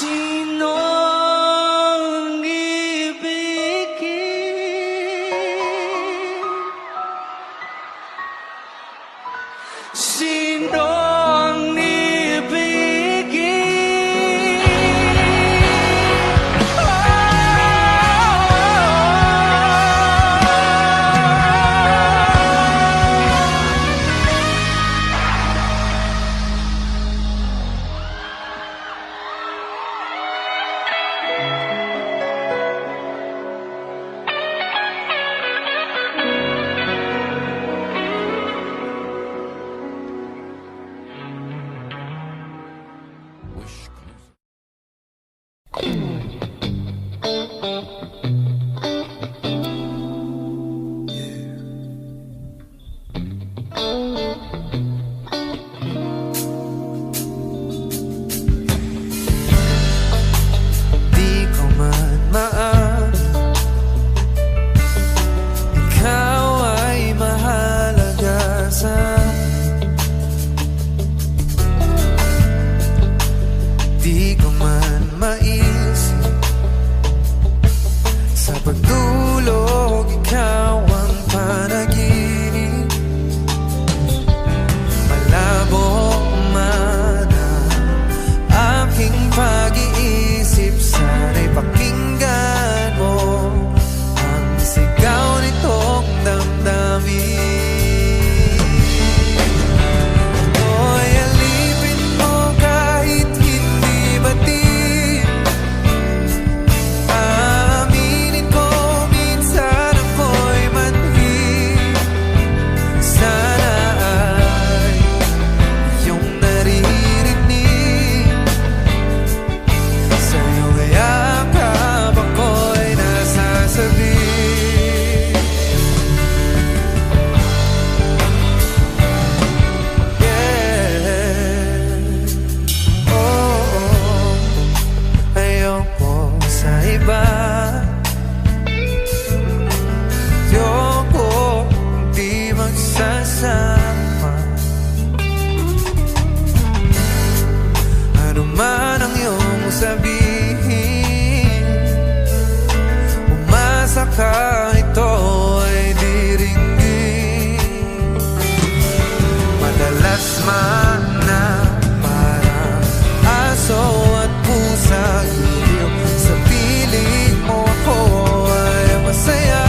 Sinong ibigin? Sinong ibigin? Di ko man maaamin ikaw ay mahalaga sa akin. Di ko man maisip sa pagdulog ikaw ang panaginip. Malabo man ang aking pag-iisip, sana'y pakinggan mo ang sigaw nitong damdamin. Ako'y alipin mo kahit hindi batid. Aaminin ko minsan ako'y manhid. Sana ay iyong naririnig. Sa iyong yakap ako'y nasasabi. Ayoko sa iba. Ayoko di magsasama. Ano man ang iyong sabihin, umasa ka ito ay diringgin. Madalas man na parang aso at pusa, iliw sa piling mo ako ay masaya.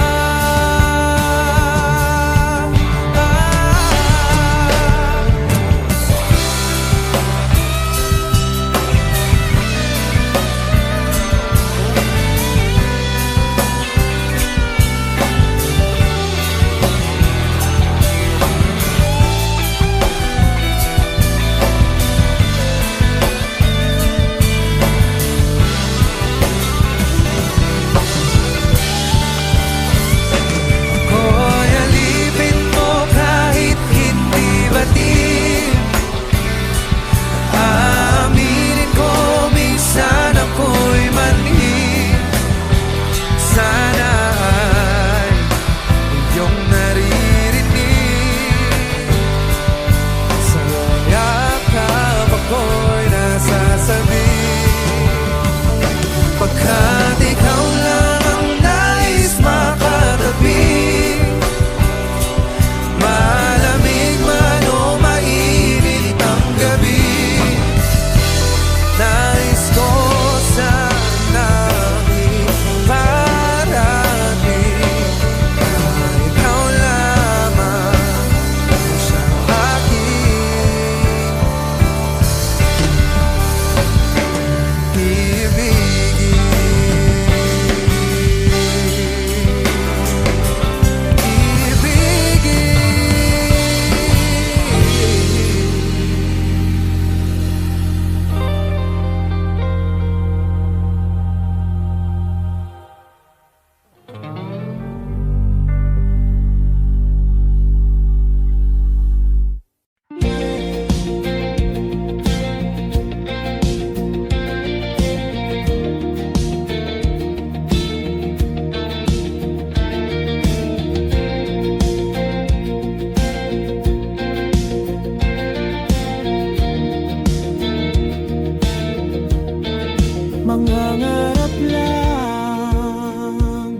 mangangarap lang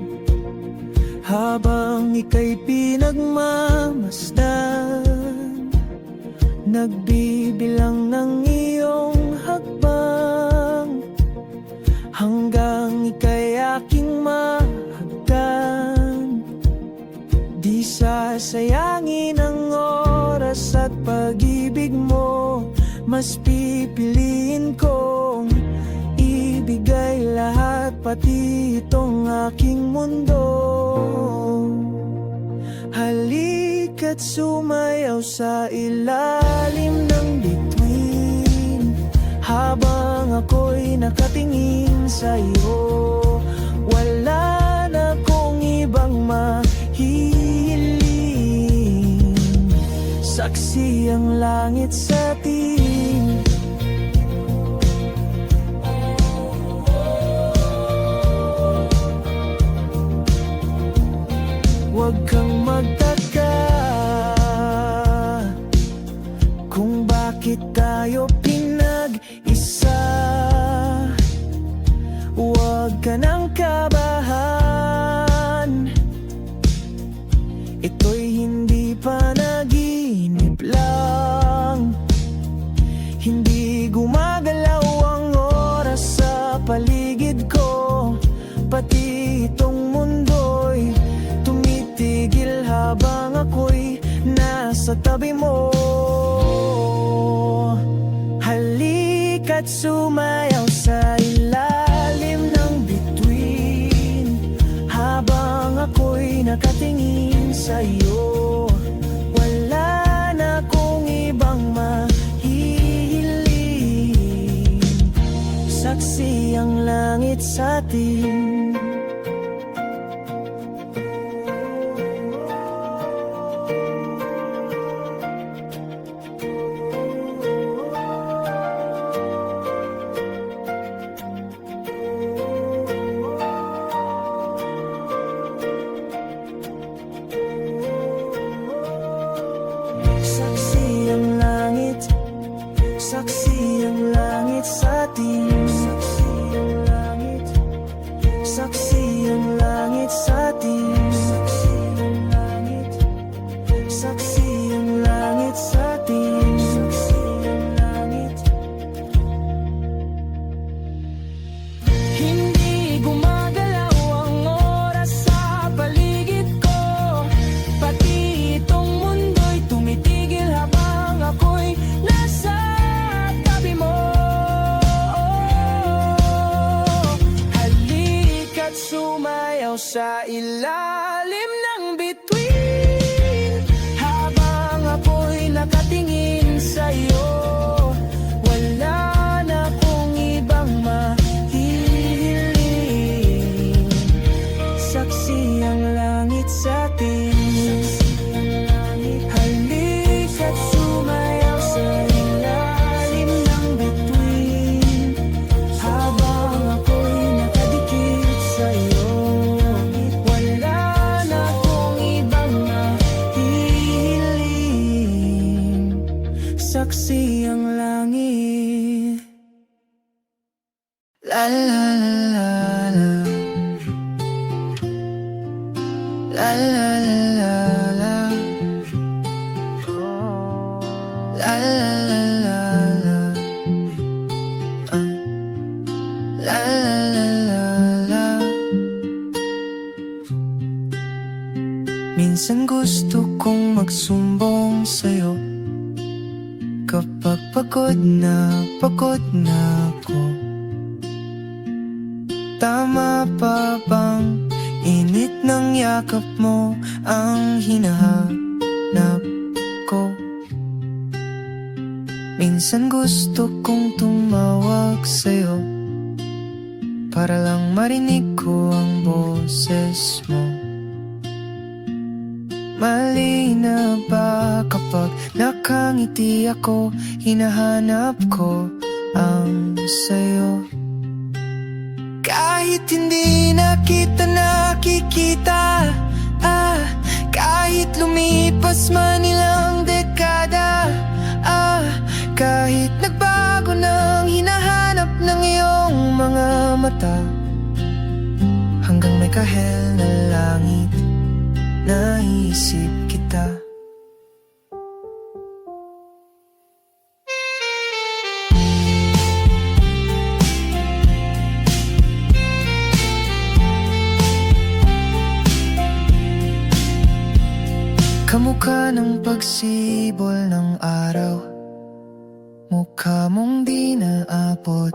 habang ika'y pinagmamasdan, nagbibilang ng iyong hakbang hanggang ika'y aking mahagdan. Di sasayangin ang oras at pag-ibig mo, mas pipiliin kong ibigay lahat, pati itong aking mundo. Halika't sumayaw sa ilalim ng bituin habang ako'y nakatingin sa iyo. Wala na kong ibang mahihiling, saksi ang langit sa atin. Huwag kang magtaka kung bakit tayo pinag-isa. Huwag ka nang kabahan, ito'y hindi panaginip lang. Hindi gumagalaw ang oras sa paligid ko, pati itong mundo'y tumitigil habang ako'y nasa tabi mo. Halika't sumayaw sa ilalim ng bituin habang ako'y nakatingin sa iyo. Wala na akong ibang mahihiling, saksi ang langit sa atin. Saksi ang langit, saksi ang langit sa atin. Saksi ang langit, saksi ang langit sa atin. Saksi ang langit, saksi ang langit sa atin. Saksi ang langit. Hindi gumagalaw ang oras sa paligid ko, pati itong mundo'y tumitigil habang ako'y nasa tabi mo. Halika't sumayaw sa ilalim ng bituin habang ako'y nakatingin sa iyo. Wala na akong ibang mahihiling, saksi ang langit sa atin. Halika't sumayaw sa ilalim ng bituin habang ako'y nakadikit sa iyo. Wala na akong ibang mahihiling, saksi ang langit. La la la la la la la la la. La la la la la. La la la la la. Minsan gusto kong magsumbong sa'yo kapag pagod na ako. Tama pa bang init ng yakap mo ang hinahanap ko? Minsan gusto kong tumawag sa'yo para lang marinig ko ang boses mo. Mali na ba kapag nakangiti ako, hinahanap ko ang sayo? Kahit hindi na kita nakikita, kahit lumipas man ilang dekada, kahit nagbago ng hinahanap ng iyong mga mata, hanggang may kahel na langit, naisip kita. Kamukha ng pagsibol ng araw, mukha mong di naabot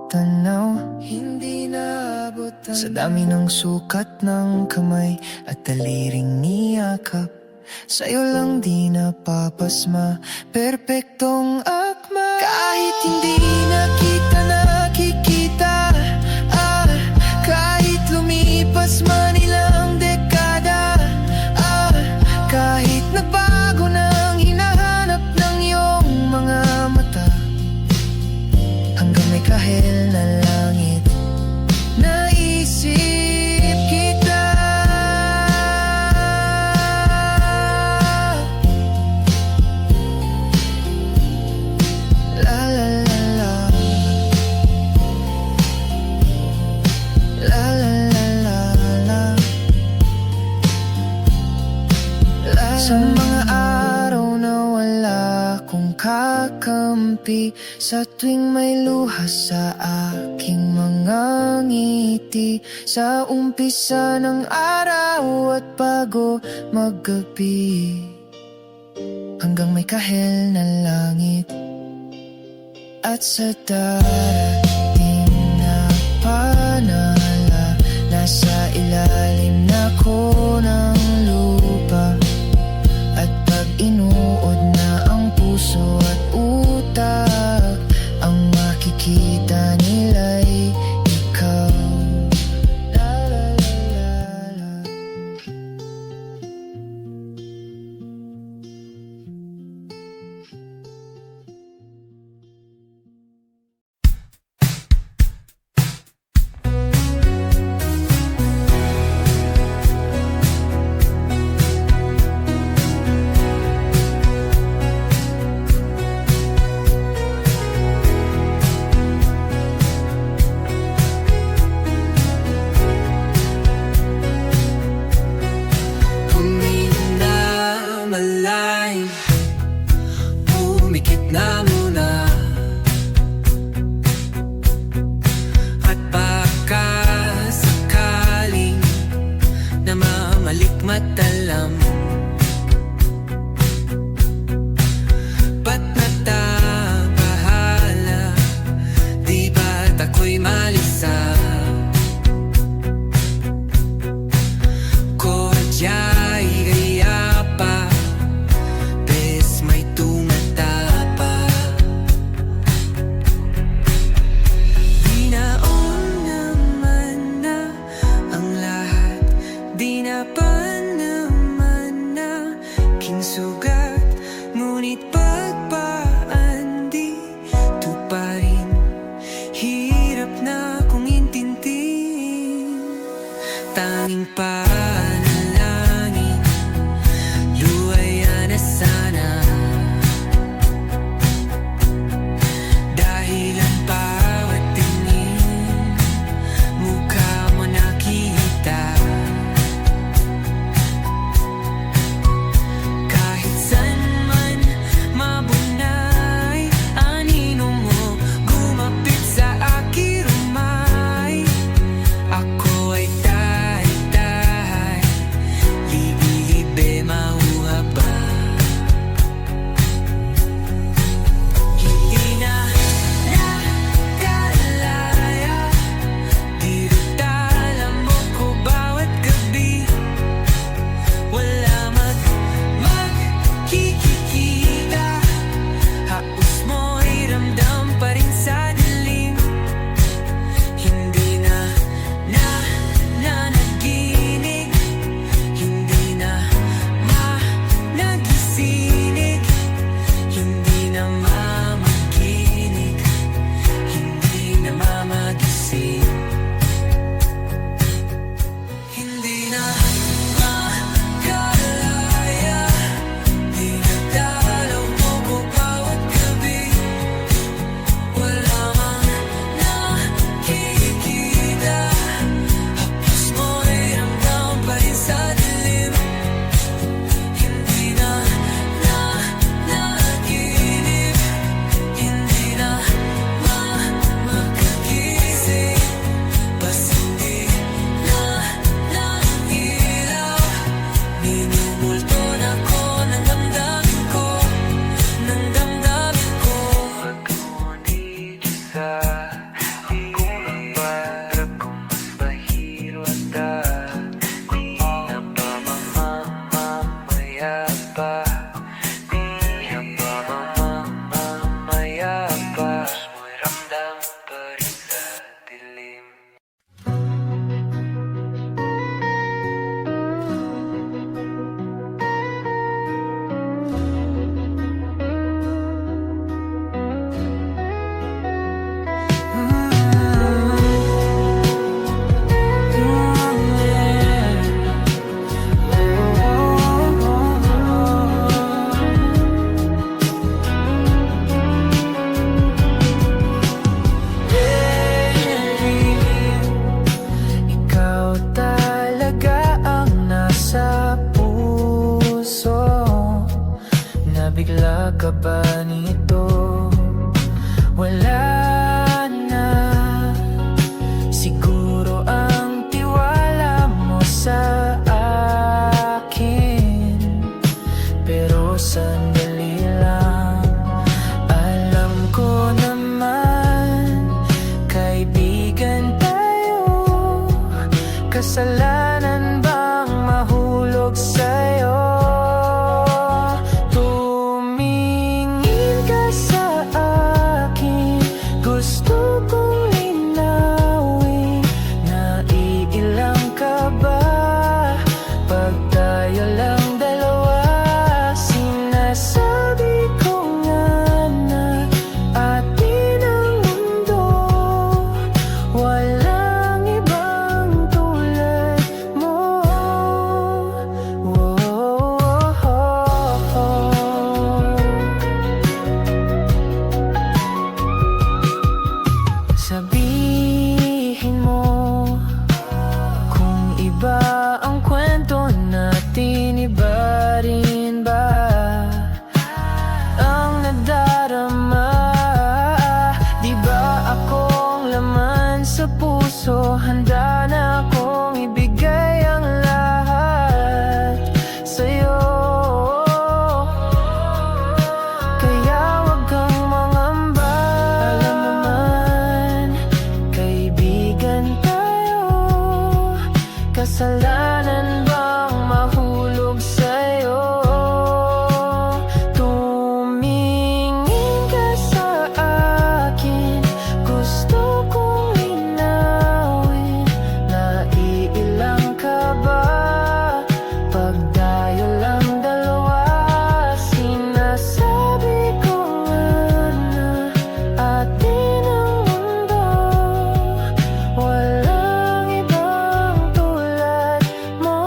tanaw, hindi naabot tanaw. Sa dami ng sukat ng kamay at daliring niyakap, sa'yo lang di napapasma, perpektong akma. Kahit hindi nakikita, kahit lumipas man ilang dekada, kahit nagbago nang hinahanap ng iyong mga mata, hanggang may kahel na langit, naisip kita. La la la la, la la la la, la. Sa mga araw na wala kong kakampi, sa tuwing may luha sa aking mga ngiti, sa umpisa ng araw at bago maggabi, hanggang may kahel na langit, at sa darating na panala, nasa ilalim na ko ng lupa. At pag inuod na ang puso at utak, ang makikita nila'y ikaw. La la la la la. Malalim, pumikit na muna, at baka sakaling namamalikmatalam, ba't natabahala, di ba't ako'y malisa? Kodya'y gaya pa, bes may tumatapa. Di naon naman na ang lahat, di na pa naman na kinsugat, ngunit pagpaan di to pa rin, hirap na kong intindihin. Tanging panalangin, luwaya na sana, dahil ang bawat tingin, mukha mo nakita. Kahit saan man mabunay, anino mo gumapit sa aking rumay, ako ay dahay-dahay kasalanan bang mahulog sa'yo? Tumingin ka sa akin, gusto kong linawin. Naiilang ka ba pag tayo lang dalawa? Sinasabi ko nga na atin ang mundo, walang ibang tulad mo. Sabihin mo kung iba ang kwento natin, iba rin ba ang nadarama? Di ba akong laman sa puso, handa na akong ibigay ang lahat sa'yo. Kaya wag kang mangamba, alam naman kaibigan tayo. Kasalanan bang mahulog sa'yo? Tumingin ka sa akin, gusto kong linawin. Naiilang ka ba pag tayo lang dalawa? Sinasabi ko nga na atin ang mundo, walang ibang tulad mo.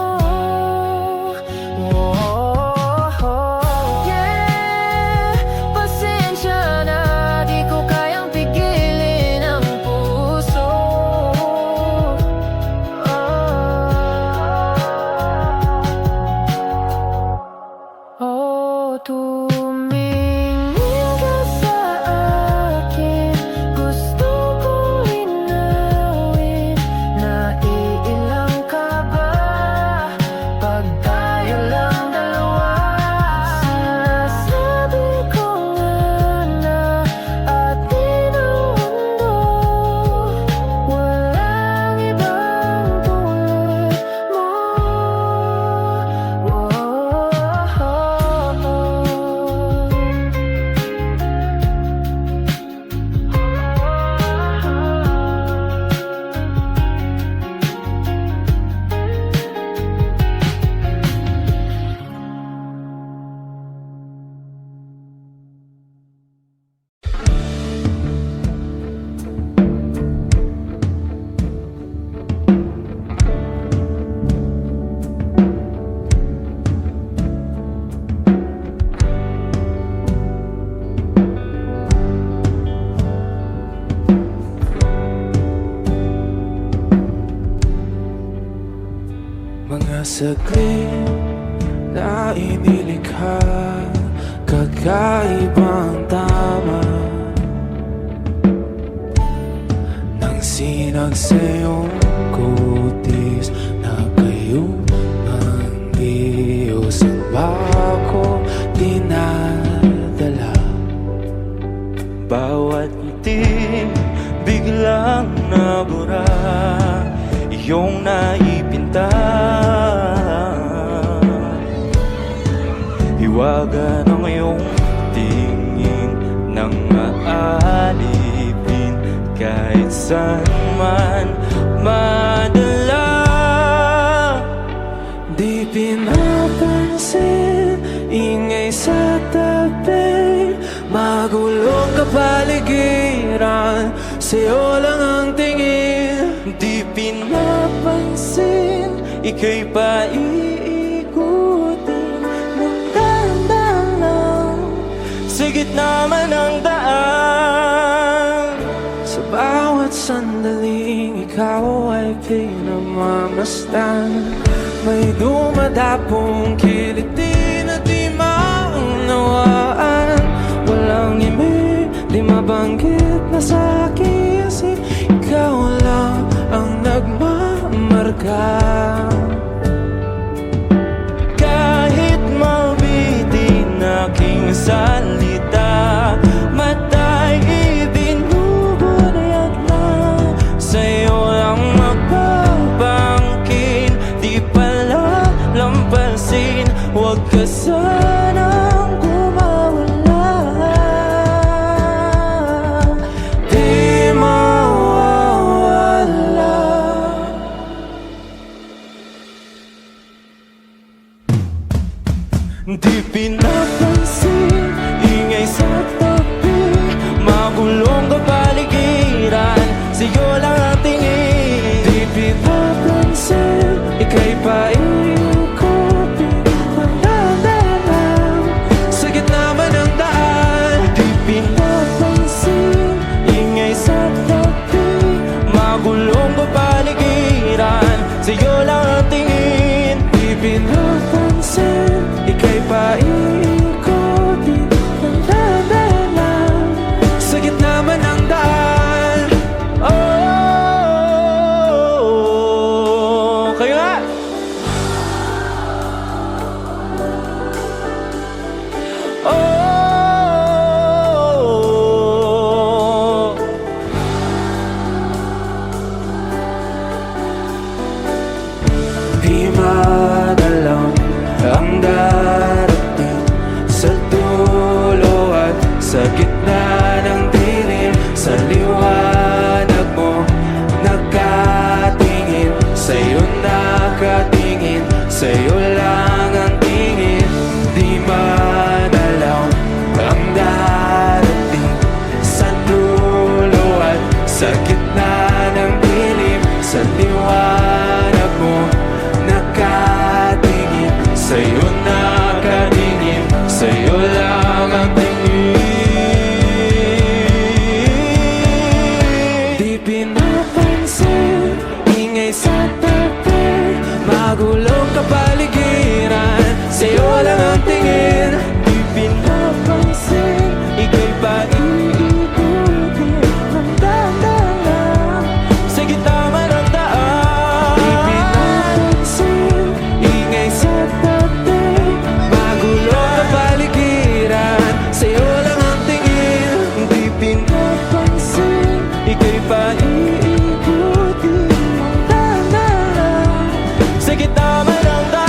Yeah, pasensya na, di ko kayang pigilin ang puso. Tumingin ka sa akin, gusto kong linawin. Naiilang ka ba pag tayo lang dalawa? Sinasabi ko nga na atin ang mundo, walang ibang tulad mo. Mga saglit na inilikha, kakaibang tama nang sinagsayong kutis na kayong ang Diyos ang bako dinadala. Bawat ngiti biglang nabura, iyong naipinta. Hiwaga ng iyong tingin nang maalipin, kahit saan man madala. Di pinapansin, ingay sa tabi, magulong kapaligiran, sa'yo lang ang tingin. Di pinapansin, ika'y paiikutin ng dahan-dahan lang, sa gitna man ng daan. Sa bawat sandaling ikaw ay pinamamasdan, may dumadapong kiliti na di maunawaan. Walang imig, di mabanggit na sa aking isip, ikaw lang ang nagmamarka. Kahit mabitin aking salita, mata'y ibinubunayat lang, sa'yo lang magpapangkit. ka sanang kumawala. Di mawawala. Di pinapansin, ingay sa tabi, magulong kapaligiran, sa'yo lang ang tingin. Di pinapansin, ika'y paikutin ng dahan-dahan sa gitna man ng daan. Di pinapansin, ingay sa tabi, magulong kapaligiran, sa'yo lang ang tingin. Di pinapansin, ika'y paikutin ng dahan-dahan sa gitna man ng daan. Oh, kayo nga! Oh, di madalaw ang darating sa dulo at sa gitna ng dilim. Sa liwanag mo nakatingin, sa'yo nakatingin, sa'yo lang ang tingin. Di manalaw ang darating sa dulo at sa gitna ng dilim. Sa liwanag mo nakatingin, sa'yo nakatingin, sa'yo lang ang tingin. Di pinapansin, ingay sa tabi, magulong kapaligiran, sa'yo lang ang tingin. Di pinapansin, ika'y paikutin ng dahan-dahan sa gitna man ng daan. Di pinapansin, ingay sa tabi, magulong kapaligiran, sa'yo lang ang tingin. Di pinapansin, ika'y paikutin ng dahan-dahan sa gitna man ng daan.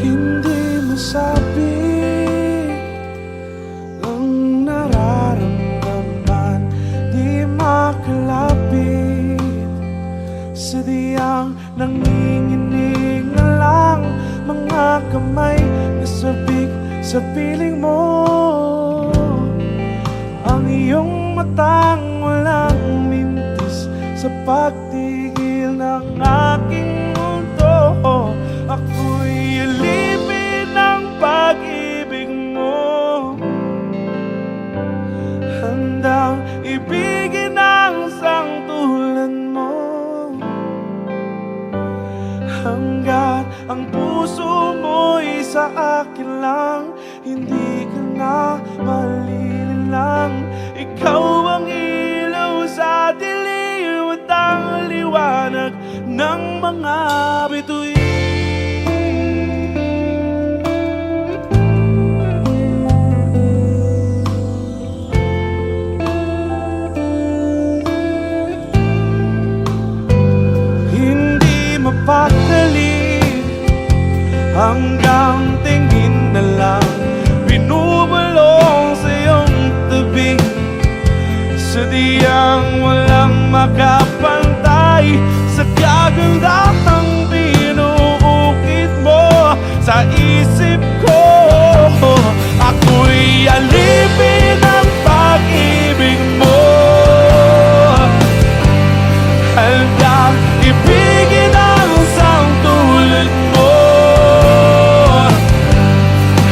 Hindi masabi ang nararamdaman, di makalapit, sadyang nanginginig na lang mga kamay na sabik sa piling mo. Ang iyong matang walang mintis sa pagtigil ng aking mundo. Ako'y alipin ng pag-ibig mo, handang ibigin ang isang tulad mo. Hanggat ang puso mo'y sa akin lang, hindi ka na malilinlang. Ikaw ang ilaw sa dilim at ang liwanag ng mga bituin. Hindi mapakali hanggang tingin na lang, binubulong sa iyong tabi, sadyang walang makapantay sa kagandahang binuukit mo sa isip ko. Ako'y alipin ng pag-ibig mo, handang ibigin ang isang tulad mo.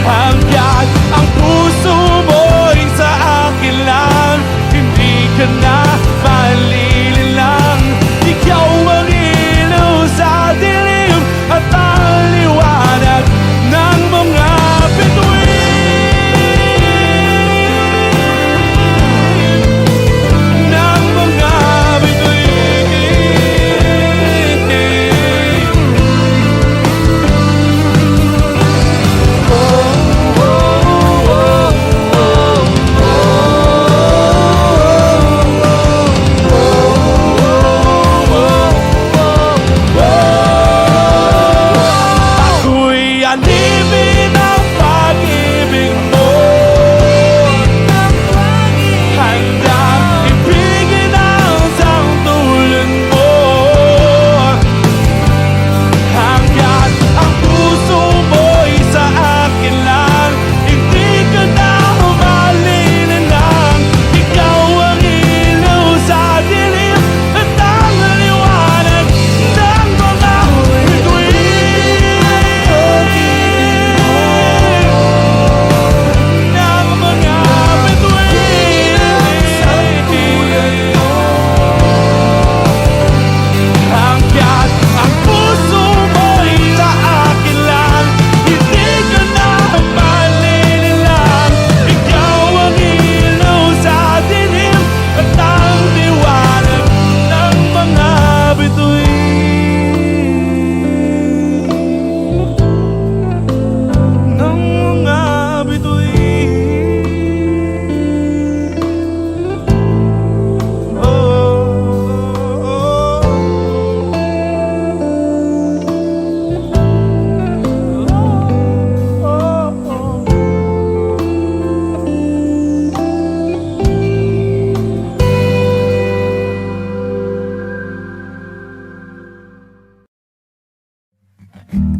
Hanggat ang puso mo'y sa akin lang, hindi ka na malililang. Ikaw ang ilaw sa dilim at ang liwanag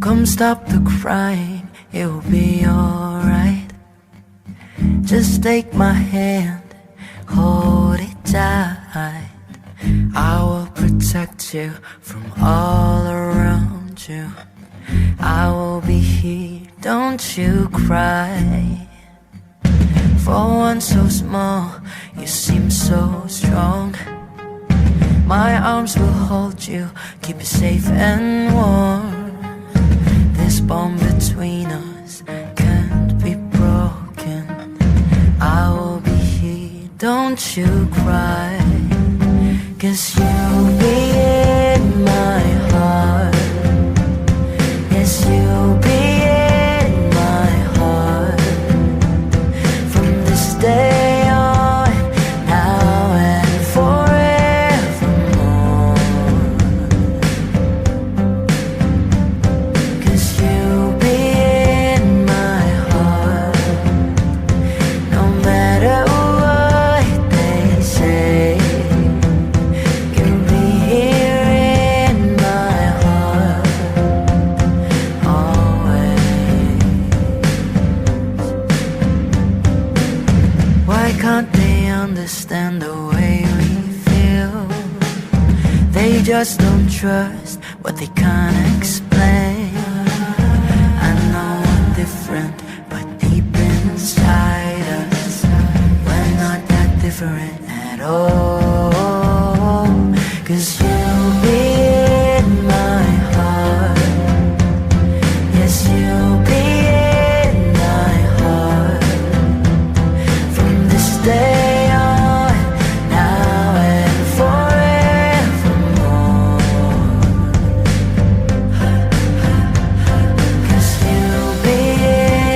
Come stop the crying, it will be alright. Just take my hand, hold it tight. I will protect you from all around you. I will be here, don't you cry. For one so small, you seem so strong. My arms will hold you, keep you safe and warm. This bond between us can't be broken. I will be here, don't you cry. 'Cause you'll be in my heart. Yes, you'll be in my heart. From this day on, now and forevermore. 'Cause you'll be in my heart. No matter what they say, you'll be here in my heart always. Why can't they understand the way we feel? They just don't trust what they can't explain. I know we're different, but deep inside us, we're not that different at all. 'Cause you'll be in my heart. Yes, you'll be in my heart. From this day on, now and forevermore. 'Cause you'll be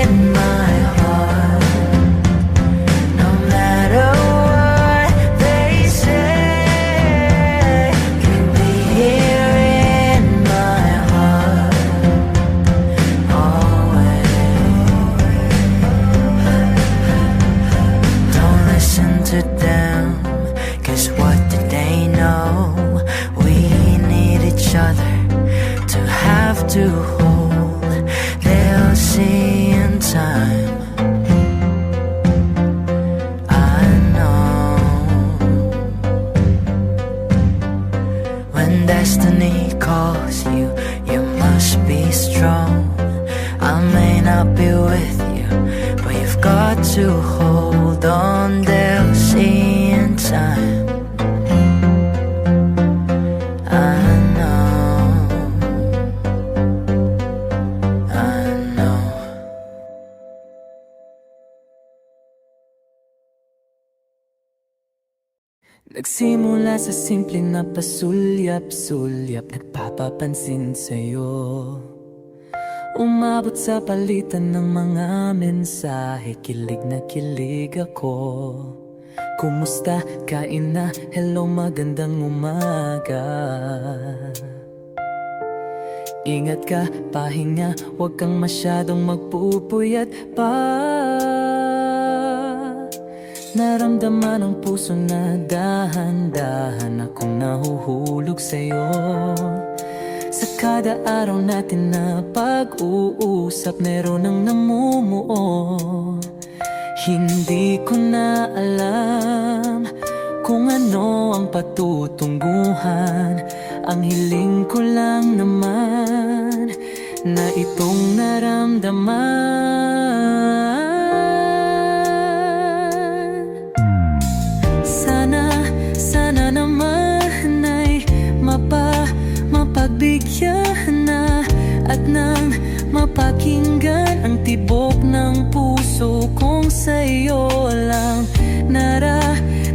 in my heart. No matter what they say, you'll be here in my heart always. Don't listen to them, 'cause what did they know? We need each other to have to hold. They'll see in time, I know. When destiny calls you, you must be strong. I may not be with you, but you've got to hold on. They'll see in time, I know, I know. Nagsimula sa simpleng na pasulyap-sulyap, nagpapapansin sa'yo. Umabot sa palitan ng mga mensahe, kilig na kilig ako. Kumusta? Kain na? Hello, magandang umaga. Ingat ka, pahinga, huwag kang masyadong magpupuyat pa. Naramdaman ang puso na dahan-dahan akong nahuhulog sa'yo. Sa kada araw natin na pag-uusap, meron ang namumuo. Hindi ko na alam kung ano ang patutungguhan. Ang hiling ko lang naman na itong naramdaman. Sana naman ay mapagbigyan na at nang mapakinggan ang tibok ng puso kong sa'yo lang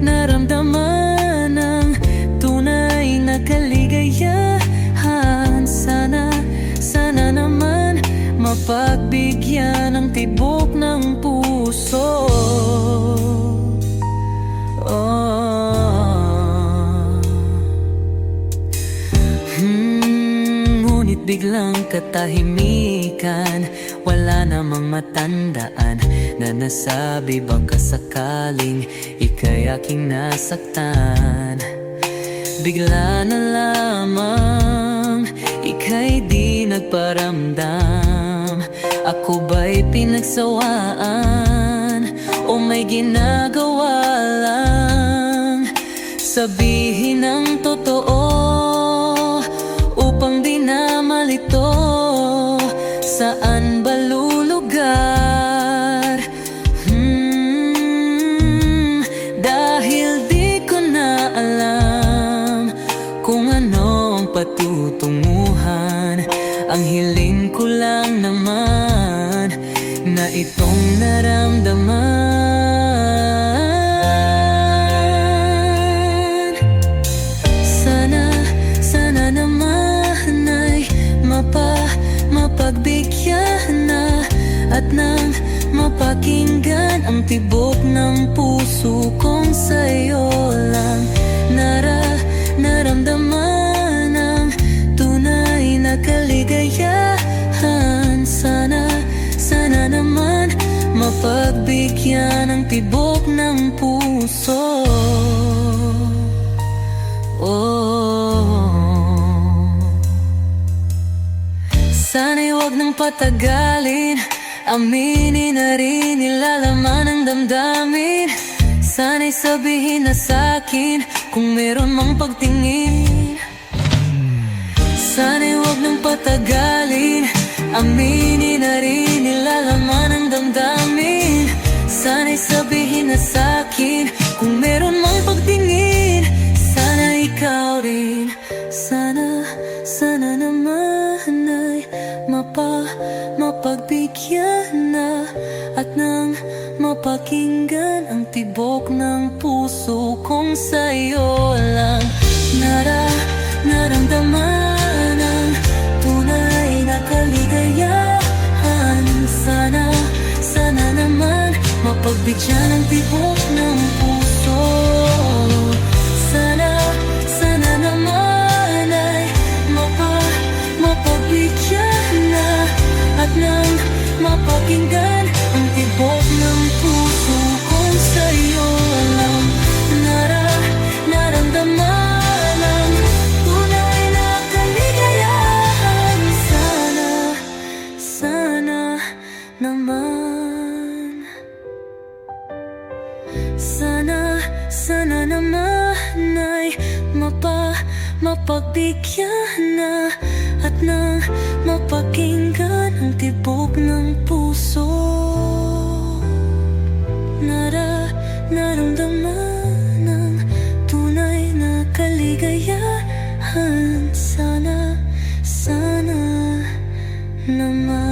naramdaman ang tunay na kaligayahan. Sana naman mapagbigyan ang tibok ng puso. Ngunit biglang katahimikan, wala namang matandaan na nasabi baka sakaling ika'y aking nasaktan. Bigla na lamang ika'y di nagparamdam? Ako ba'y pinagsawaan o may ginagawa lang? Sabihin ang totoo upang di na malito. Saan ba lulugar? Dahil di ko na alam kung ano ang patutunguhan. Ang hiling ko lang naman na itong naramdaman. Sana naman ay mapagbigyan na at nang mapakinggan ang tibok ng puso kong sa'yo lang naramdaman ang tunay na kaligayahan. Sana naman mapagbigyan ang tibok ng puso. Sana'y wag nang patagalin, aminin na rin nilalaman ng damdamin. Sana'y sabihin na sa'kin kung meron mang pagtingin. Sana'y wag nang patagalin, aminin na rin nilalaman ng damdamin. Sana'y sabihin na sa'kin kung meron mang pagtingin. Sana ikaw rin, sana naman ay mapagbigyan na at nang mapakinggan ang tibok ng puso kong sa'yo lang naramdaman ang tunay na kaligayahan. Sana naman mapagbigyan ang tibok ng puso. Sana naman ay mapagbigyan na at nang mapakinggan ang tibok ng puso kong sa'yo lang naramdaman ang tunay na kaligayahan. Sana naman, sana naman ay mapagbigyan na at nang mapakinggan ang tibok ng puso. Naramdaman ang tunay na kaligayahan. Sana naman.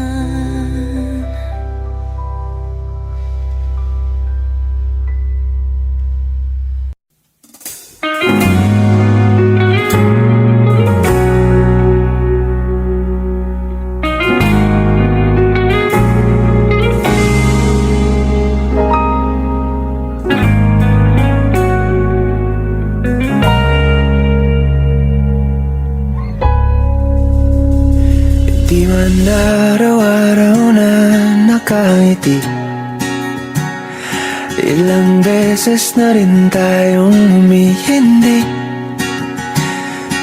Di man araw-araw na nakangiti, ilang beses na rin tayong humihindi.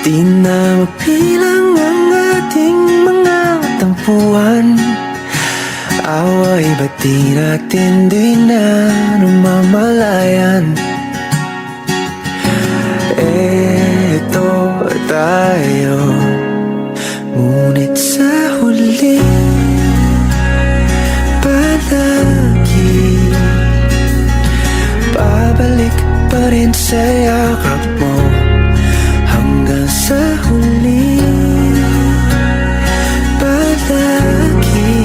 Di na mapilang ang ating mga tampuhan. Away ba't di natin di na namamalayan? Eto tayo, ngunit sa huli palagi babalik pa rin sa yakap mo. Hanggang sa huli palagi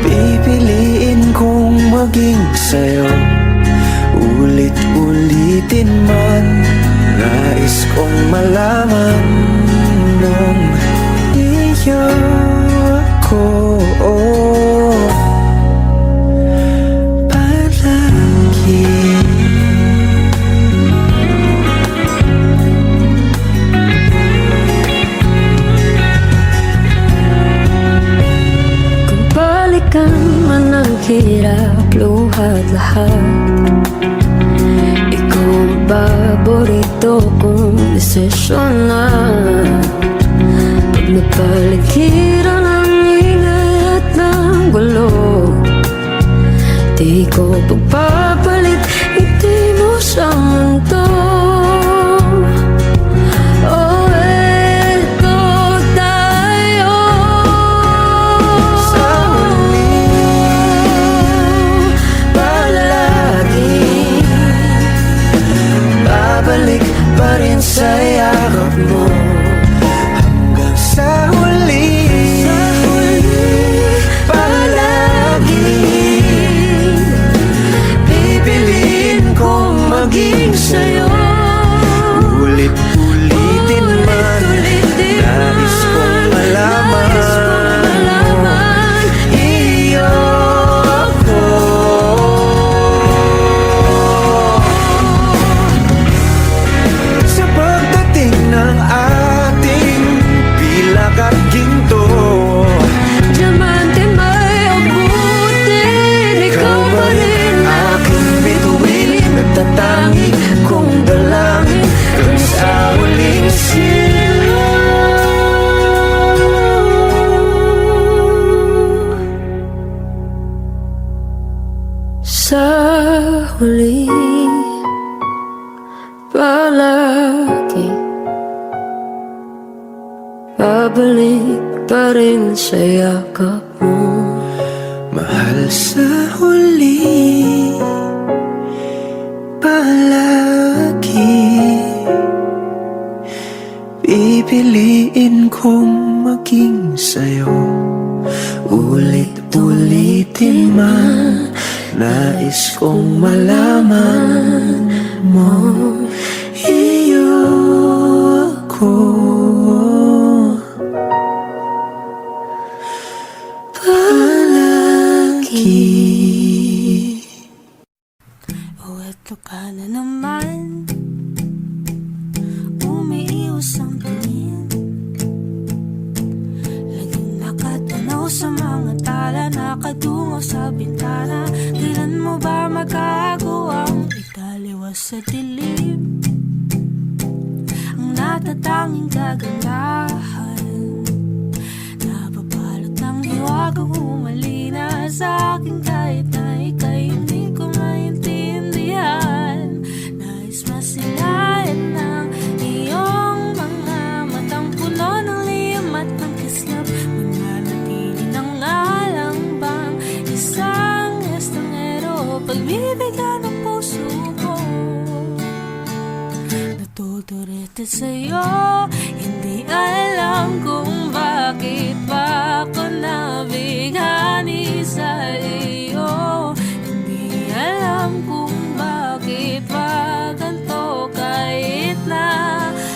pipiliin kong maging sa'yo. Ulit-ulitin man, nais kong malaman nung iyo ako palagi. Kung balikan man ang hirap, luhat lahat, ikaw ang paborito kong desisyon na. Pag Napaligiran ng ingay at ng gulo. Di ko pagpapalit, hindi mo sa mundo. Oh, eto tayo. Sa huli, palagi babalik pa rin sa yakap mo. Hanggang sa huli, palagi pipiliin kong maging sa'yo. Ulit-ulitin man, nais kong malaman iyo ako. Sa pagdating ng ating pilak at ginto, Diamante may abutin, ikaw pa rin aking bituin, nagtatangi kong dalangin hanggang sa huling silo. sa huli. Palagi babalik pa rin sa yakap mo. Mahal sa huli, palagi pipiliin kong maging sa'yo. Ulit-ulitin man, nais kong malaman mo iyo ako. Palagi. O eto ka na naman, umiiwas ang tingin. Laging nakatanaw sa mga tala, nakadungaw sa bintana. Kailan mo ba magagawang italiwas sa dilim ang natatanging kagandahan? Napabalot ng hiwagang humalina sa akin kahit na ika'y hindi ko maintindihan. Nais masilayan ng iyong mga matang puno ng liyam at ng kislap. Mananatili ng alang bang isang estranghero, pagbibigyan ng puso ko. Natuturete sa'yo, hindi alam kung bakit ba ako nabighani sa iyo. Hindi alam kung bakit ba ganito, kahit na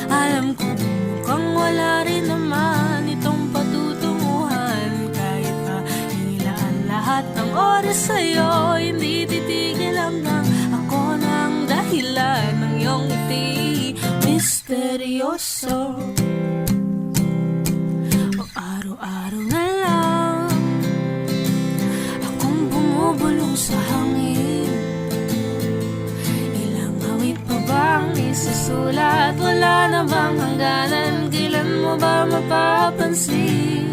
alam ko mukhang wala rin naman itong patutunguhan. Kahit pa ilaan lahat ng oras sa'yo, hindi titigil hanggang ako ng dahilan ng iyong ngiti misteryoso. O araw-araw na lang akong bumubulong sa hangin. Ilang awit pa bang isusulat? Wala na bang hangganan? Kailan mo ba mapapansin?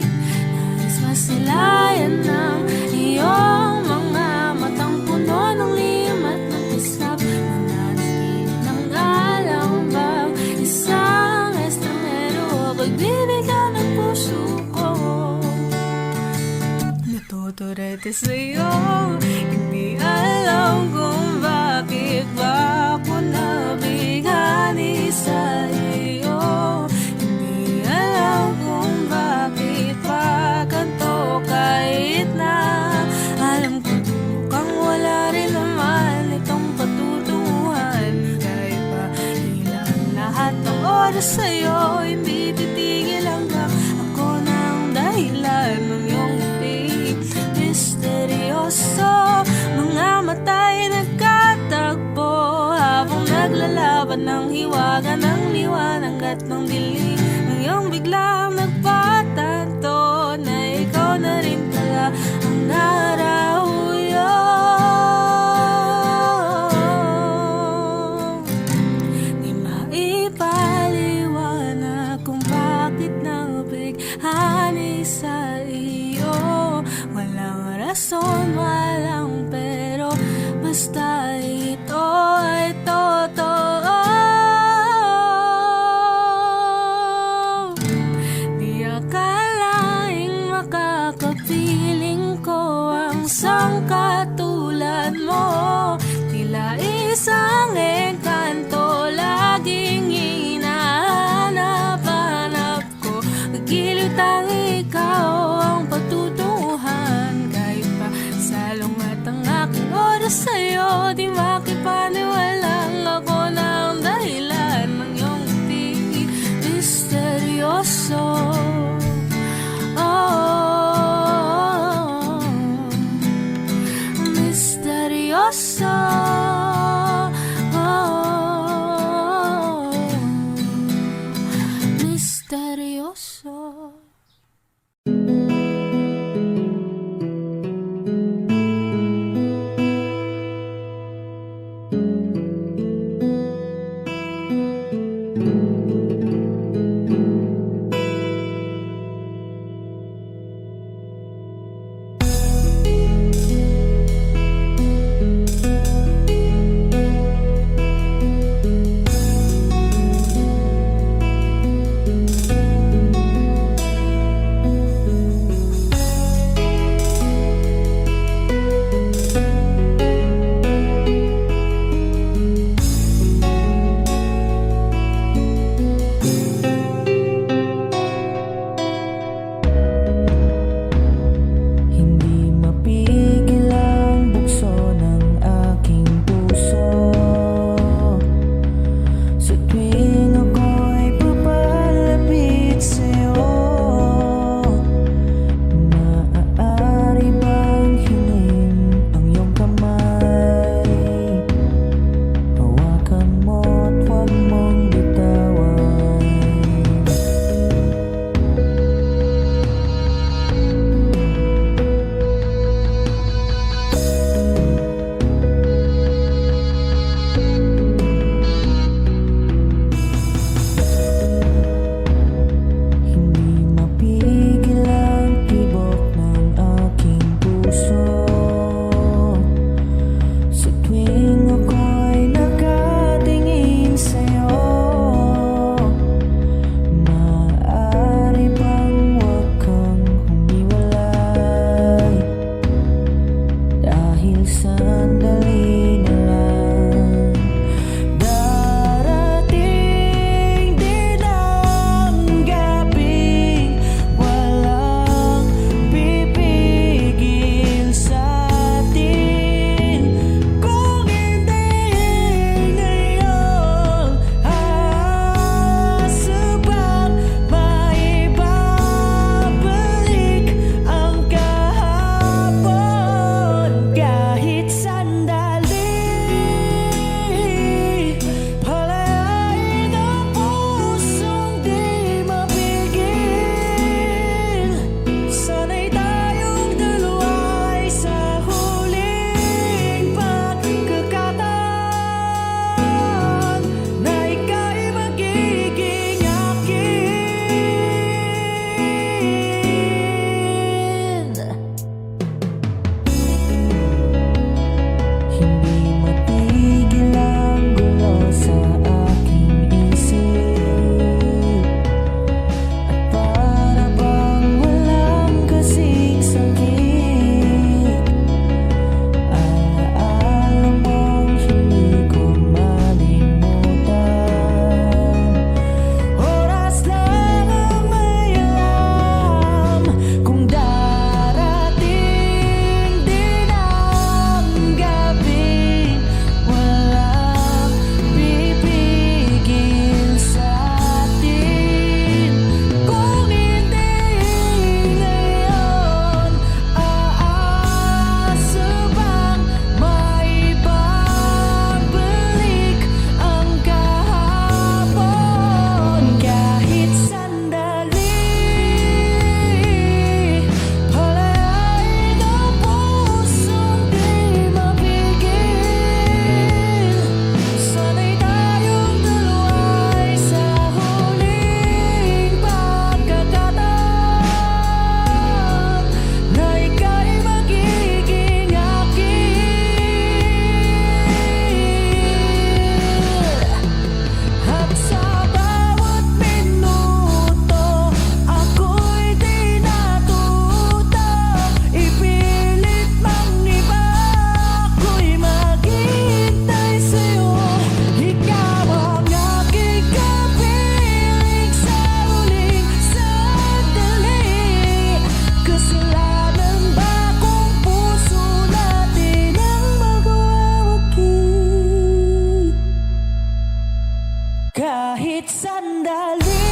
Nais masilayan ng iyong mga matang puno ng liyam at ng kislap. Mananatili ng alang bang isang estranghero, pagbibigyan ng puso ko. Natuturete sa'yo, hindi alam kung bakit ba ako nabighani sa iyo. Hindi alam kung bakit ba ganito, kahit na alam ko mukhang wala rin naman itong patutunguhan. Kahit pa ilan lahat ng oras sa'yo, hindi titigil hanggang ako ng dahilan ng iyong ngiti misteryoso. Mga mata'y nagkatagpo habang naglalaban ng hiwaga ng liwanag at ng dilim. Ngayong biglang nagpatanto na ikaw na rin pala ang narauyo. Di maipaliwanag kung bakit nabig Hindi mapigil ang bukso ng aking puso sa tuwing ako'y papalapit sa'yo. Maaari bang hingin ang iyong kamay? Hawakan mo't huwag mong bitawan. Hindi mapigil ang tibok ng aking puso sa tuwing ako'y nakatingin sa'yo. Maaari bang huwag kang humiwalay dahil sandali na lang. Darating din ang gabing walang pipigil sa'tin. Kung hindi ngayon, aasubang maibabalik ang kahapon kahit sandali. Palayain ang pusong di mapigil. Sana'y tayong dalawa'y sa huling pagkakataon na ika'y magiging akin. Hindi matigil ang gulo sa aking isip at para bang walang kasing sakit. Alaala mong hindi ko malimutan. Oras lang ang may alam kung darating din ang gabing walang pipigil sa'tin. Kung hindi ngayon, aasubang maibabalik ang kahapon kahit sandali. Palayain ang pusong di mapigil. Sana'y tayong dalawa'y sa huling pagkakataon na ika'y magiging akin. At sa bawat minuto ako'y di natuto. Ipilit mang iba ako'y maghihintay sa'yo. Ikaw ang aking kapiling sa huling sandali. Kasalanan ba kung puso natin ang magwawagi? Kahit sandali,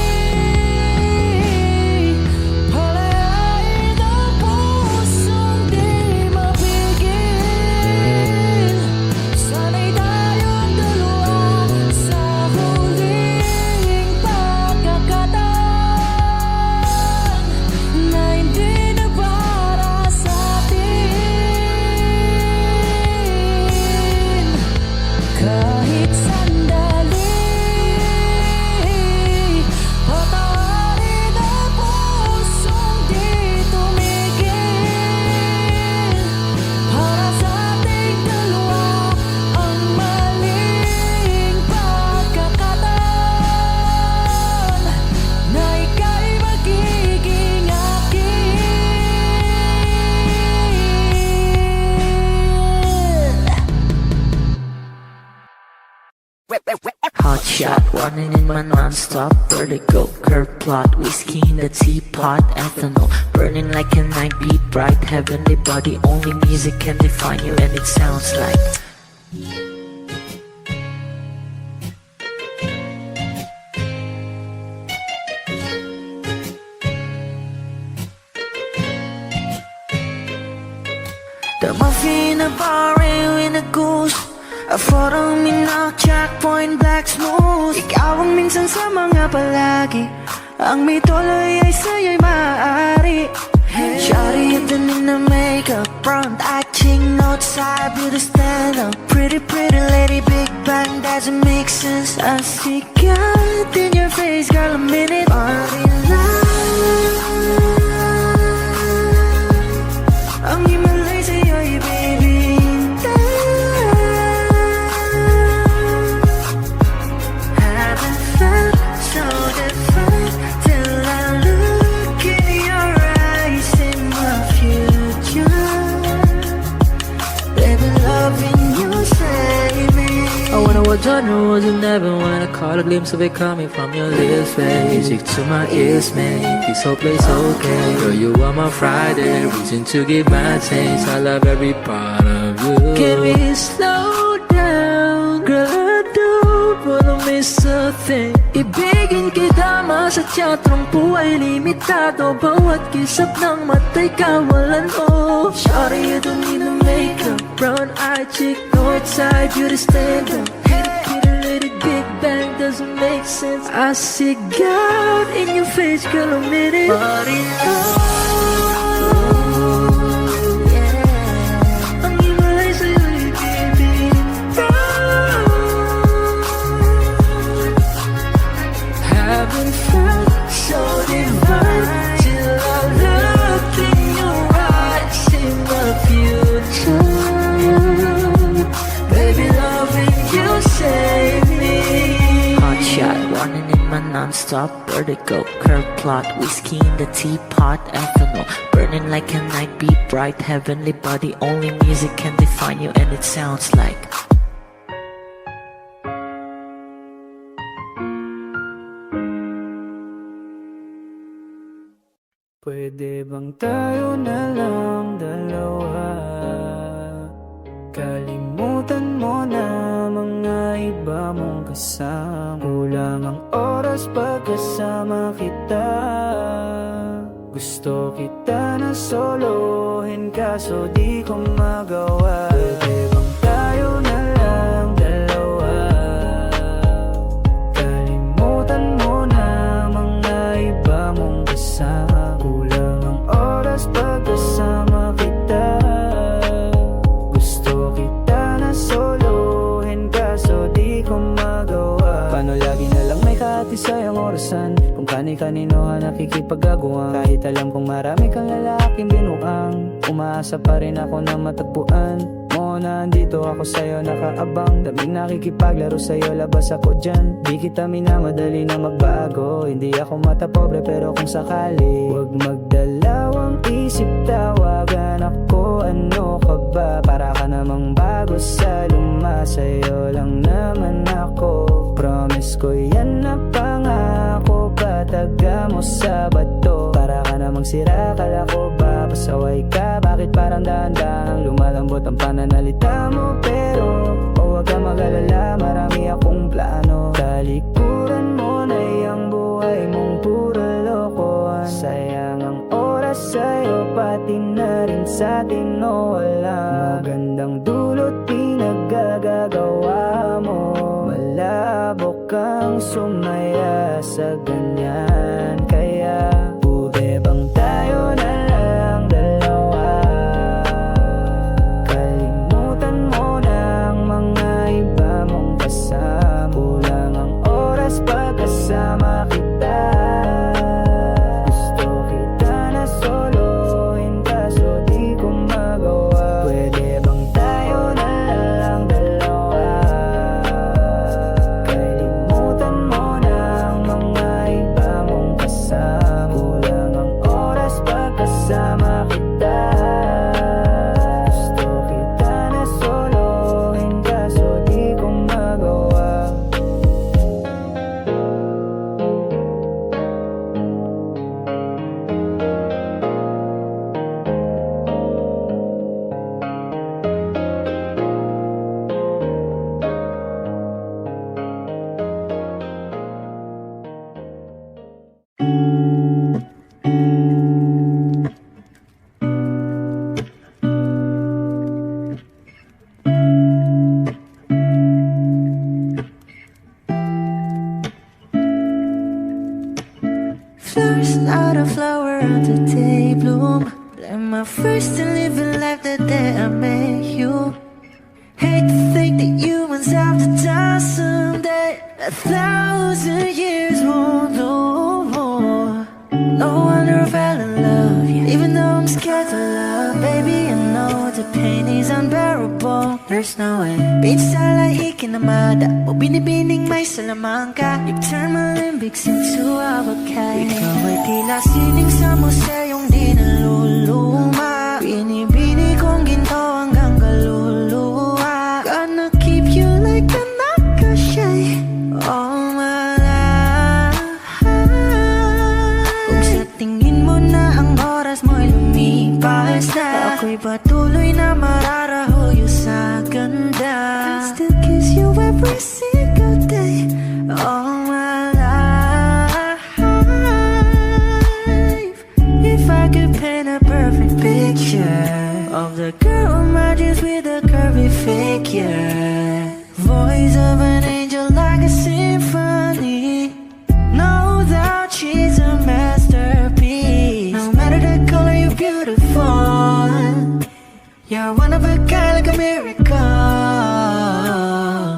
palayain ang pusong di mapigil. Sana'y tayong dalawa sa huling pagkakataon na hindi na para sa'tin. Kahit sandali. shot, running in my non-stop vertigo. Curve plot, whiskey in the teapot, ethanol burning like a night beat bright. Heavenly body, only music can define you, and it sounds like the muffin in a bar in a goose. A photo minok, checkpoint, black smooth. Ikaw ang minsan sa mga palagi. Ang may tuloy ay sa'yo'y maaari. Shawty, you've been in the makeup, front eye, cheek, note side, beauty stand up. Pretty, pretty lady, big bang, doesn't make sense. I see God in your face, girl, a minute. Body love. Ang himalay sa'yo'y baby. Haven't felt so different till I look in your eyes in my future. Baby, loving you save me. I wonder what genre was in heaven when I caught a glimpse of it coming from your lips, babe. Music to my ears, man. This whole place okay. Girl, you are my Friday, reason to give my taste. I love every part of you. Can we slow down? Girl, I don't wanna miss a thing. Ibigin kita sa teatrong buhay limitado. Bawat kisap ng mata'y kawalan mo. Shawty, you don't need no makeup. Brown eye, chick, north side, beauty stand up. Pretty lady, big bang, doesn't make sense. I see God in your face, girl, a minute. Body Ang himalay sa'yo'y baby. haven't felt So divine till I look in your eyes in the future. Baby, loving you save me. hot shot, running in my non-stop vertigo. Curve plot, whiskey in the teapot, ethanol burning like a night beat bright. Heavenly body, only music can define you, and it sounds like Pwede bang tayo na lang dalawa? Kalimutan mo na mga iba mong kasama. Kulang ang oras pagkasama kita. Gusto kita na solohin kaso di ko magawa. Pwede bang tayo na lang dalawa? Kalimutan mo na mga iba mong kasama. Pagkasama kita. Gusto kita na solohin kaso di ko magawa. Paano lagi na lang may kahatisayang orasan? Kung kani-kanino ka nakikipag-aguan. Kahit alam kong marami kang lalaking binuang, umaasa pa rin ako na matagpuan mo na andito ako sa'yo nakaabang. Daming nakikipaglaro sa'yo, labas ako dyan. Di kita minamadali na magbago. Hindi ako mata pobre pero kung sakali, huwag magdalawang isip, tawagan ako. Ano ka ba? Para ka namang bago sa luma. Sa'yo lang naman ako. Promise ko yan na pangako. Pataga mo sa bato. Para ka namang sira, kala ko ba pasaway ka? Bakit parang dahan-dahang lumalambot ang pananalita mo? Pero huwag ka mag-alala, marami akong plano. Talikuran mo na yung buhay mong puro lokohan. Sayang ang oras sa'yo, pati na rin sa'tin o wala. Magandang dulot di nagagagawa mo. Malabo kang sumaya sa ganyan. Kaya pwede bang tayo na lang dalawa? Kalimutan mo na ang mga iba mong kasama. Kulang ang oras pagkasama kita. Gusto kita na solohin kaso di ko magawa. Pwede bang tayo na lang dalawa? Kalimutan mo na ang mga iba mong kasama. Kulang ang oras pagkasama kita. Gusto kita na solohin kaso di ko magawa. flowers, not a flower on the day bloom. Like my first and living life the day I met you. Hate to think that humans have to die someday. 1,000 years won't know more. No wonder I fell in love, yeah. Even though I'm scared to love, baby, I know the pain is unbearable. There's no way. Bitch, salay ikinamada mo binibining may salamangka. You turn my limbics into avocado. Ikaw ay tila sining sa museyong di naluluma. Binibini kong ginto hanggang kaluluwa. Gonna keep you like a nakashay all my life. Kung sa tingin mo na ang oras mo'y lumipas na, ako'y patuloy na mararahuyo sa ganda. I still kiss you every single day all my life. If I could paint a perfect picture of the girl on my dreams with a curvy figure, voice of an angel like a symphony. No doubt she's a masterpiece. No matter the color, you're beautiful. You're one of a kind, like a miracle.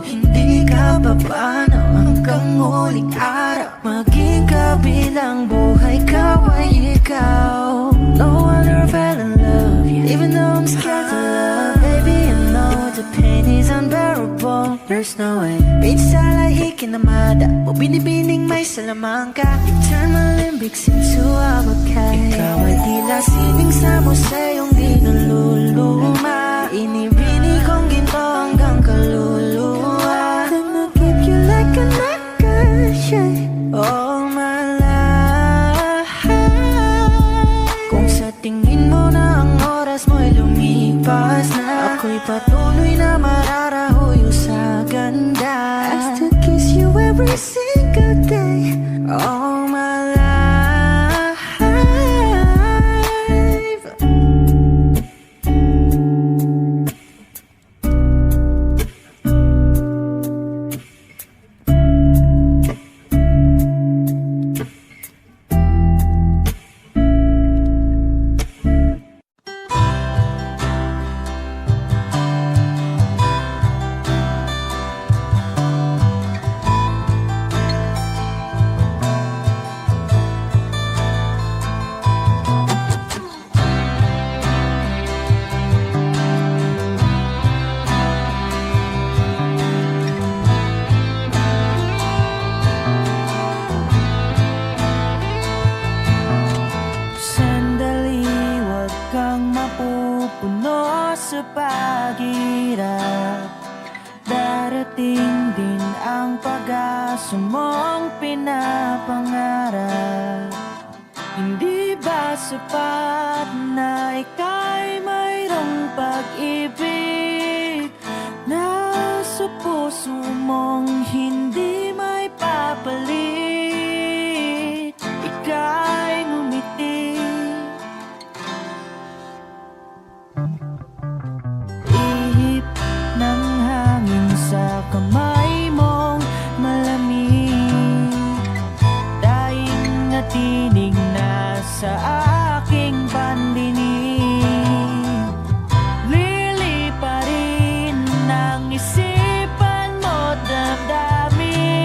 Hindi ka papaano hanggang huling araw. Maging kabilang buhay ka ay ikaw. No wonder I fell in love, yeah. Even though I'm scared to love, baby, I know the pain is unbearable. There's no way. Bitch, salay ikinamada mo binibining may salamangka. You turn my limbics into avocado. Ikaw ay tila sining sa museyong di naluluma. Inibini kong ginto hanggang kaluluwa. Gonna keep you like a nakashay all my life. Kung sa tingin mo na ang oras mo'y lumipas na, ako'y patuloy na mararahuyo sa ganda. I still kiss you every single day all my life. Sandali, wag kang mapupuno sa paghirap. Darating din ang pag-asa mong pinapangarap. Hindi ba sapat na ika'y mayroong pag-ibig na sa puso mong hindi may papalit? Ika'y ngumiti, ihip ng hangin sa kamay mong malamig. Daing na tinig na sa aking pandinig. Liliparin ng isipan mo damdamin.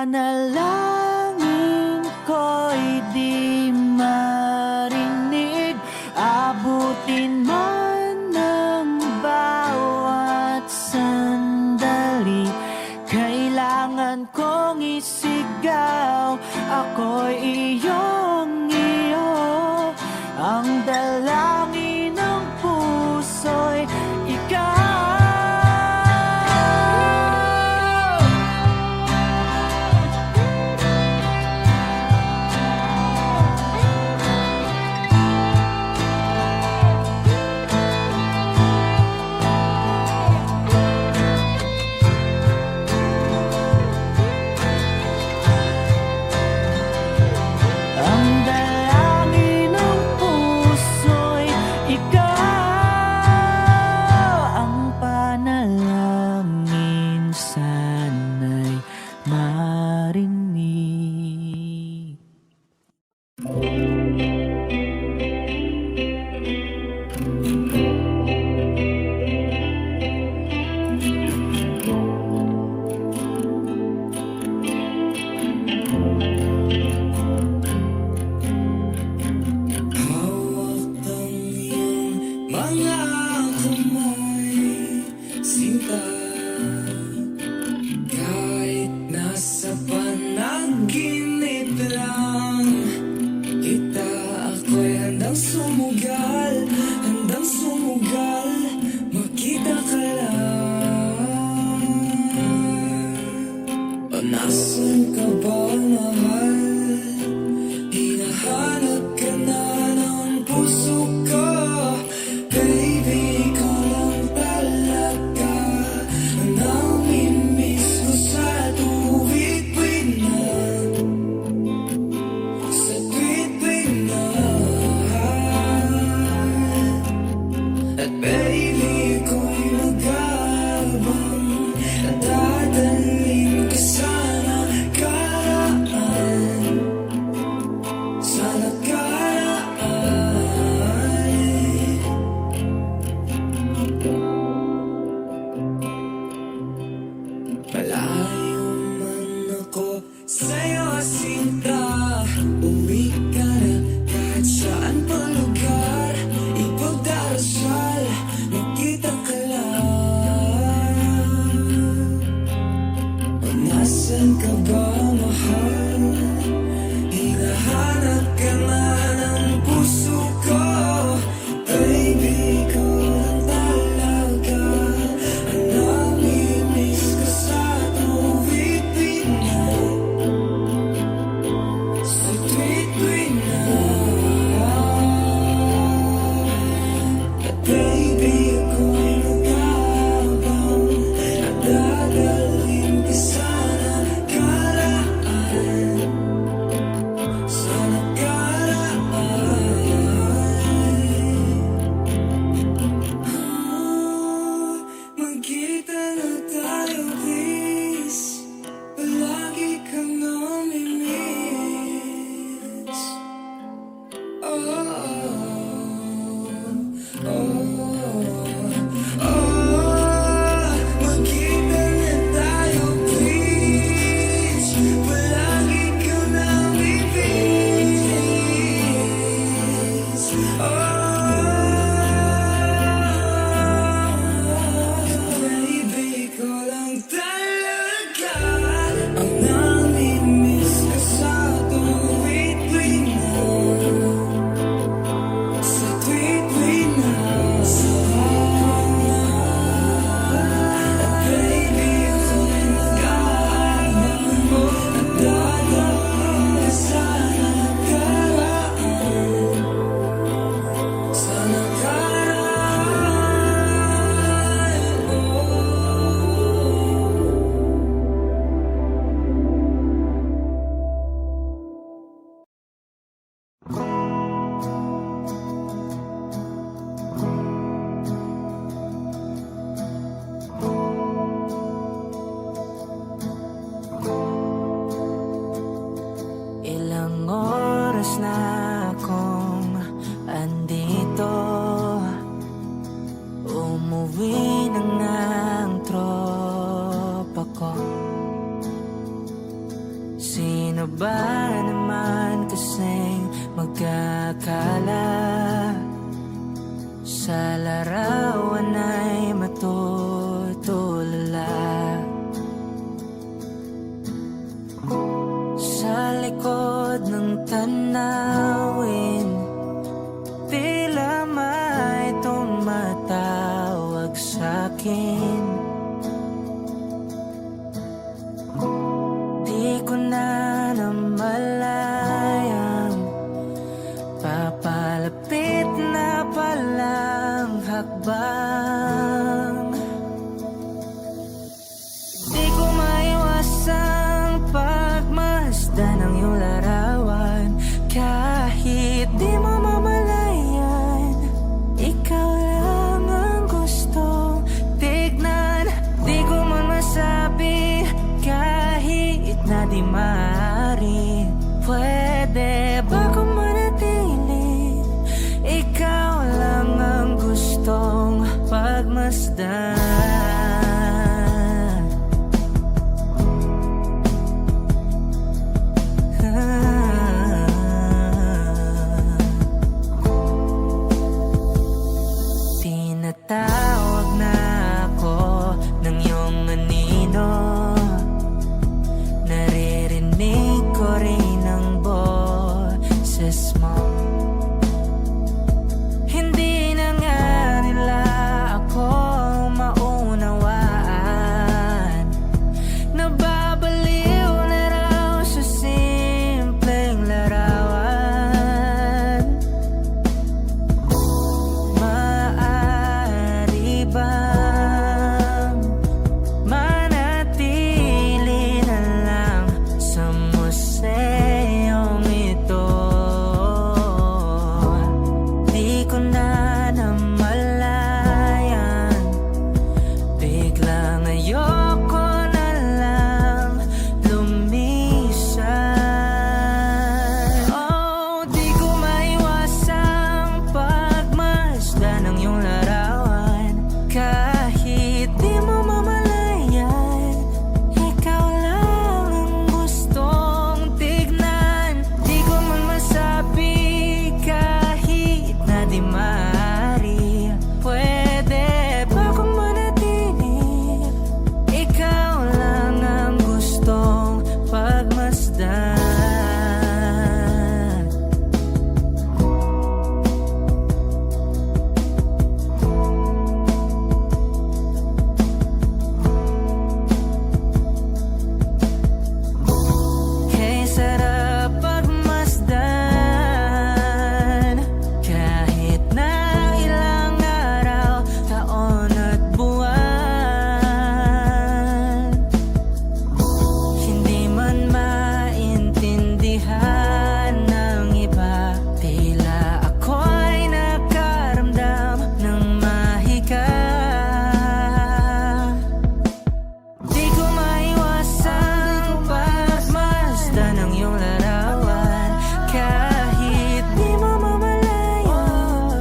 panalangin ko'y di marinig. Abutin man ng bawat sandali, kailangan kong isigaw, ako'y iyong-iyo. Ang dalangin ng puso'y ikaw. Ang dalangin ng puso'y ikaw. Ang panalangin sana'y marinig. Mga kamay, sinta, kahit nasa panaginip lang kita, ako'y handang sumugal, makita ka lang. O nasan ka ba, mahal? Hinahanap ka na ng puso ko. Baby, ikaw lang talaga ang namimiss ko sa tuwid-tuwid na, sa tuwid-tuwid na. At baby, ako'y mag-aabang at dadalhin ka sa nakaraan, sa nakaraan. Malayo man ako sa'yo, sinta, uwi ka na kahit saan pa lugar. Ipagdarasal, magkita ka lang. O nasan ka ba, mahal? Hinahanap ka na ng puso ko. Baby, ikaw lang talaga ang namimiss ko sa tuwid-tuwid di maaari. Pwede ba kung manatili? Ikaw lang ang gustong pagmasdan. Tinatawag na ako ng iyong anino. Naririnig ko rin ang boses mo. Hindi na nga nila ako maunawaan. Nababaliw na raw sa simpleng larawan. Maaari bang manatili na lang sa museyong ito? Di ko na namalayan, biglang ayoko na lang lumisan. Oh, di ko maiwasang pagmasdan ng iyong larawan. Kahit di mo mamalayan, ikaw lang ang gustong tignan. Di ko man masabi kahit na di maaari. Pwede ba kung manatili? Ikaw lang ang gustong pagmasdan. Kay sarap pagmasdan, kahit na ilang araw, taon at buwan. Hindi man maintindihan ng iba, tila ako'y nakaramdam ng mahika. Di ko maiwasang pagmasdan ng iyong larawan. Kahit di mo mamalayan,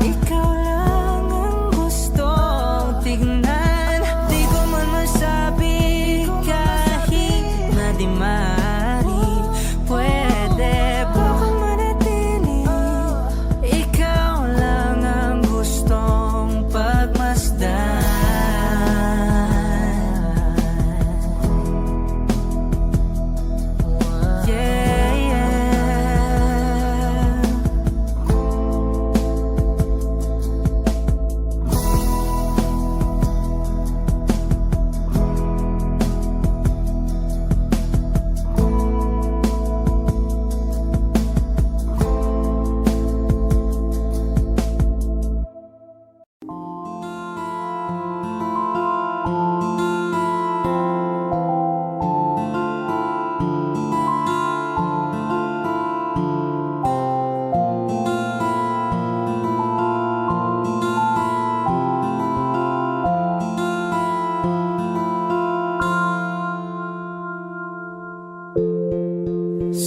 ikaw lang ang gustong tignan. Di ko man masabi kahit na di maaari. Pwede ba kung manatili? Ikaw lang ang gustong pagmasdan. Yeah, yeah.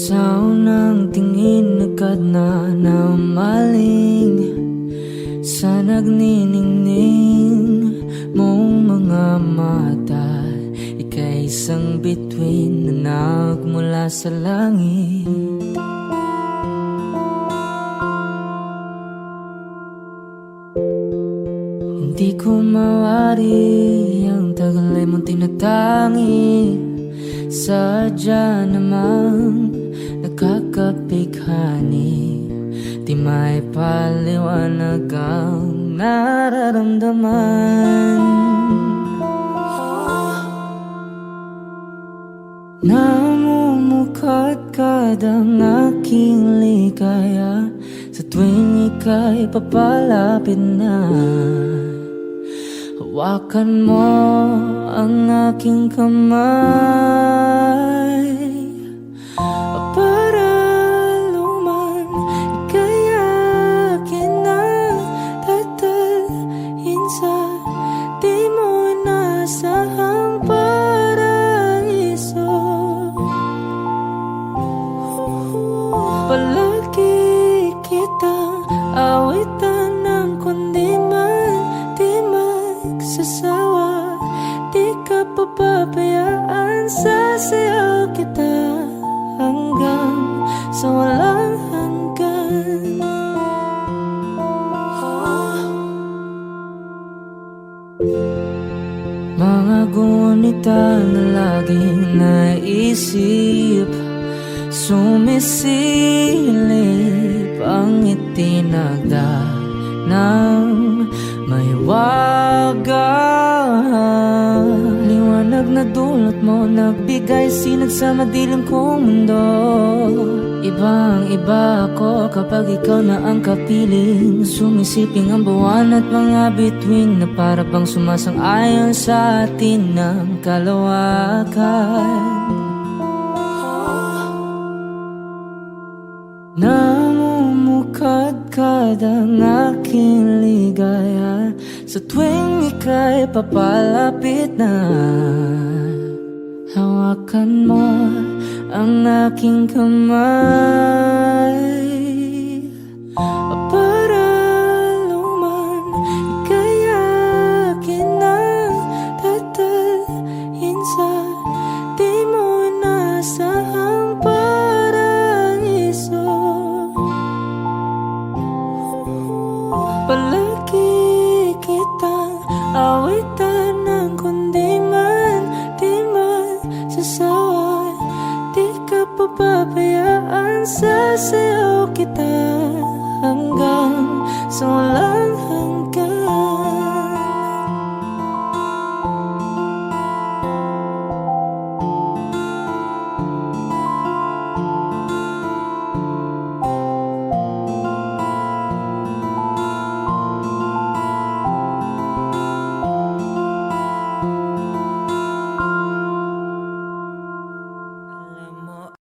Sa unang tingin agad na namaling sa nagniningning mong mga mata. Ika'y isang bituin na nagmula sa langit. Hindi ko mawari ang tagal ay mong tinatangi. Sadya namang nakakapighani. Di may paliwanag ang nararamdaman. Namumukadkad ang aking ligaya sa tuwing ika'y papalapit na. Hawakan mo ang aking kamay para luman ika'y akin na tatalhin sa di mo inasahang paraiso. Mga gunita na laging naisip, sumisilip ang itinagda ng may wagang liwanag na dulot mo, nagbigay sinag sa madilim kong mundo. Ibang iba ako kapag ikaw na ang kapiling, sumisiping ang buwan at mga bituin na para bang sumasang-ayon sa atin ng kalawakan. Namumukadkad ang aking ligaya sa tuwing ika'y papalapit na. Hawakan mo ang aking kamay para luman ika'y akin na tatalhin sa di mo nasahang paraiso. Palagi kitang awitan ng kundi man di man sasawa. Di ka pababayaan, sasayaw kita hanggang sa walang hanggan. Alam mo,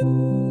akin.